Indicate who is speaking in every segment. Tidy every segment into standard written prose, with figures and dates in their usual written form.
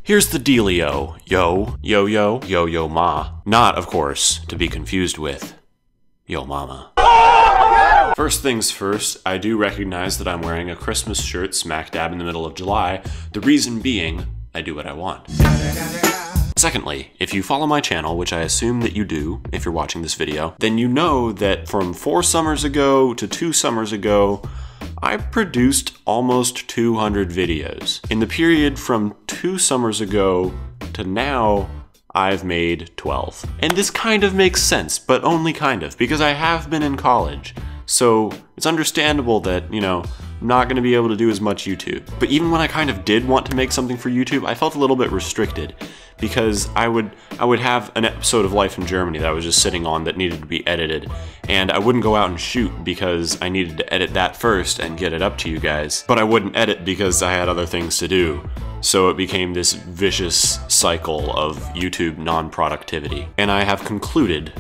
Speaker 1: Here's the dealio, yo ma. Not, of course, to be confused with yo mama. First things first, I do recognize that I'm wearing a Christmas shirt smack dab in the middle of July, the reason being, I do what I want. Secondly, if you follow my channel, which I assume that you do if you're watching this video, then you know that from 4 summers ago to 2 summers ago, I produced almost 200 videos. In the period from 2 summers ago to now, I've made 12. And this kind of makes sense, but only kind of, because I have been in college. So it's understandable that, you know, I'm not gonna be able to do as much YouTube. But even when I kind of did want to make something for YouTube, I felt a little bit restricted because I would have an episode of Life in Germany that I was just sitting on that needed to be edited, and I wouldn't go out and shoot because I needed to edit that first and get it up to you guys. But I wouldn't edit because I had other things to do. So it became this vicious cycle of YouTube non-productivity. And I have concluded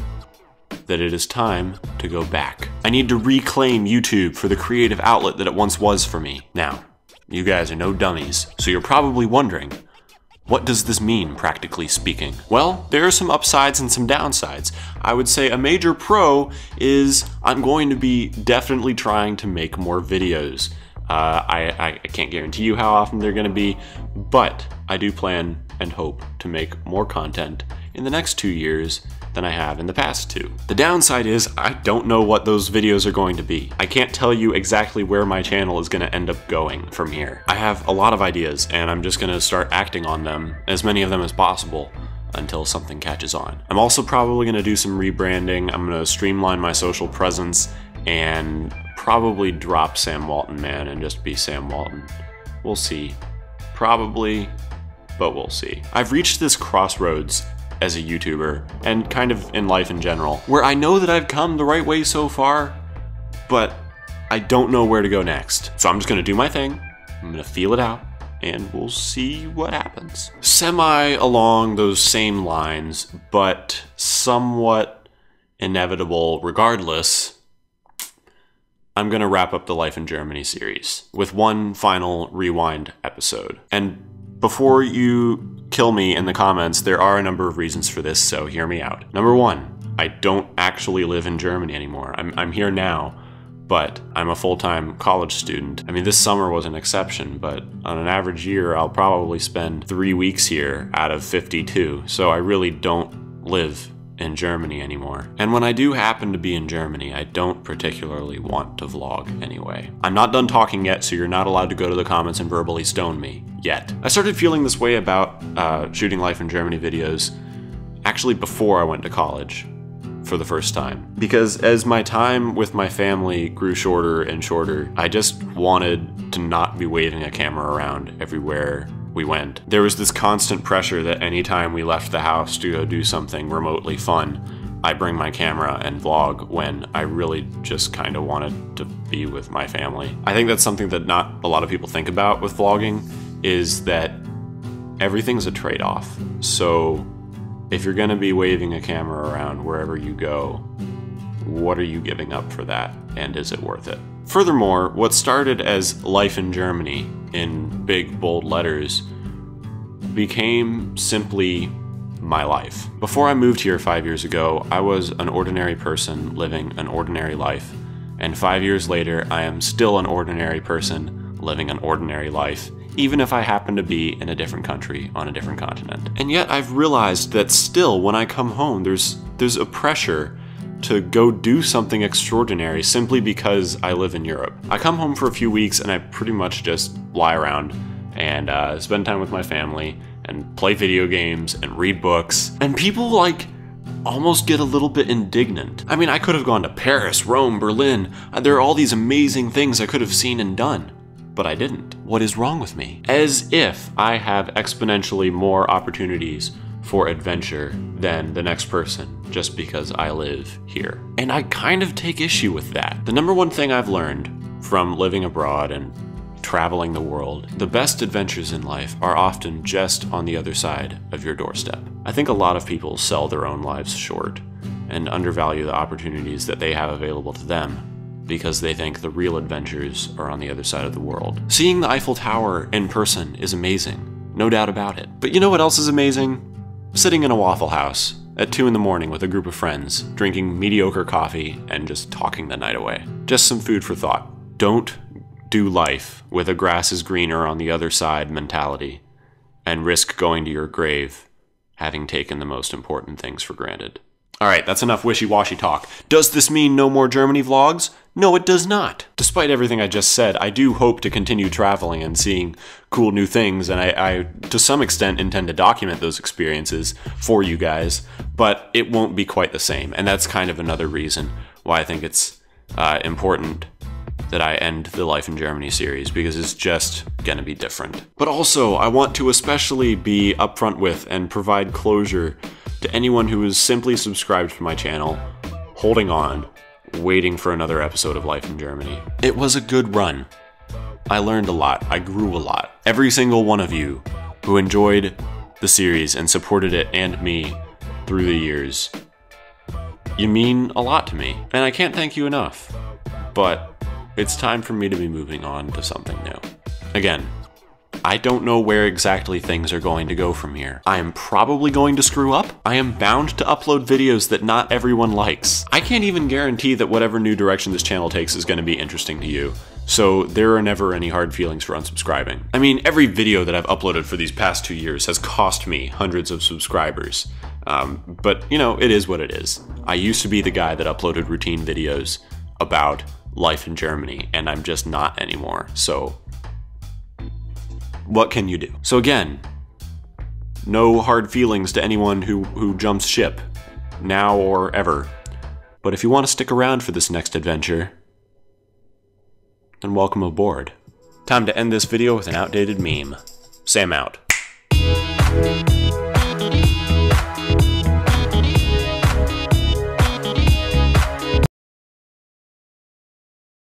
Speaker 1: that it is time to go back. I need to reclaim YouTube for the creative outlet that it once was for me. Now, you guys are no dummies, so you're probably wondering, what does this mean, practically speaking? Well, there are some upsides and some downsides. I would say a major pro is I'm going to be definitely trying to make more videos. I can't guarantee you how often they're gonna be, but I do plan and hope to make more content in the next 2 years than I have in the past 2. The downside is I don't know what those videos are going to be. I can't tell you exactly where my channel is gonna end up going from here. I have a lot of ideas and I'm just gonna start acting on them, as many of them as possible, until something catches on. I'm also probably gonna do some rebranding. I'm gonna streamline my social presence and probably drop Sam Walton, man, and just be Sam Walton. We'll see. Probably, but we'll see. I've reached this crossroads as a YouTuber, and kind of in life in general, where I know that I've come the right way so far, but I don't know where to go next. So I'm just gonna do my thing, I'm gonna feel it out, and we'll see what happens. Semi along those same lines, but somewhat inevitable regardless, I'm gonna wrap up the Life in Germany series with one final rewind episode. And before you kill me in the comments, there are a number of reasons for this, so hear me out. Number 1, I don't actually live in Germany anymore. I'm here now, but I'm a full-time college student. I mean, this summer was an exception, but on an average year, I'll probably spend 3 weeks here out of 52, so I really don't live in Germany anymore. And when I do happen to be in Germany, I don't particularly want to vlog anyway. I'm not done talking yet, so you're not allowed to go to the comments and verbally stone me yet. I started feeling this way about shooting Life in Germany videos actually before I went to college for the first time. Because as my time with my family grew shorter and shorter, I just wanted to not be waving a camera around everywhere we went. There was this constant pressure that anytime we left the house to go do something remotely fun, I bring my camera and vlog when I really just kind of wanted to be with my family. I think that's something that not a lot of people think about with vlogging, is that everything's a trade-off. So if you're gonna be waving a camera around wherever you go, what are you giving up for that, and is it worth it? Furthermore, what started as Life in Germany in big, bold letters became simply my life. Before I moved here 5 years ago, I was an ordinary person living an ordinary life. And 5 years later, I am still an ordinary person living an ordinary life, even if I happen to be in a different country on a different continent. And yet I've realized that still, when I come home, there's a pressure to go do something extraordinary simply because I live in Europe. I come home for a few weeks and I pretty much just lie around and spend time with my family and play video games and read books. And people like almost get a little bit indignant. I mean, I could have gone to Paris, Rome, Berlin. There are all these amazing things I could have seen and done, but I didn't. What is wrong with me? As if I have exponentially more opportunities for adventure than the next person just because I live here. And I kind of take issue with that. The number one thing I've learned from living abroad and traveling the world, the best adventures in life are often just on the other side of your doorstep. I think a lot of people sell their own lives short and undervalue the opportunities that they have available to them because they think the real adventures are on the other side of the world. Seeing the Eiffel Tower in person is amazing. No doubt about it. But you know what else is amazing? Sitting in a Waffle House at 2 in the morning with a group of friends, drinking mediocre coffee and just talking the night away. Just some food for thought. Don't do life with a grass is greener on the other side mentality and risk going to your grave having taken the most important things for granted. Alright, that's enough wishy-washy talk. Does this mean no more Germany vlogs? No, it does not. Despite everything I just said, I do hope to continue traveling and seeing cool new things, and I to some extent intend to document those experiences for you guys, but it won't be quite the same, and that's kind of another reason why I think it's important that I end the Life in Germany series, because it's just gonna be different. But also, I want to especially be upfront with and provide closure to anyone who is simply subscribed to my channel, holding on, waiting for another episode of Life in Germany. It was a good run. I learned a lot. I grew a lot. Every single one of you who enjoyed the series and supported it and me through the years, you mean a lot to me, and I can't thank you enough. But it's time for me to be moving on to something new. Again, I don't know where exactly things are going to go from here. I am probably going to screw up. I am bound to upload videos that not everyone likes. I can't even guarantee that whatever new direction this channel takes is going to be interesting to you. So there are never any hard feelings for unsubscribing. I mean, every video that I've uploaded for these past 2 years has cost me hundreds of subscribers. But you know, it is what it is. I used to be the guy that uploaded routine videos about life in Germany, and I'm just not anymore. So what can you do? So again, no hard feelings to anyone who jumps ship, now or ever. But if you want to stick around for this next adventure, then welcome aboard. Time to end this video with an outdated meme. Sam out.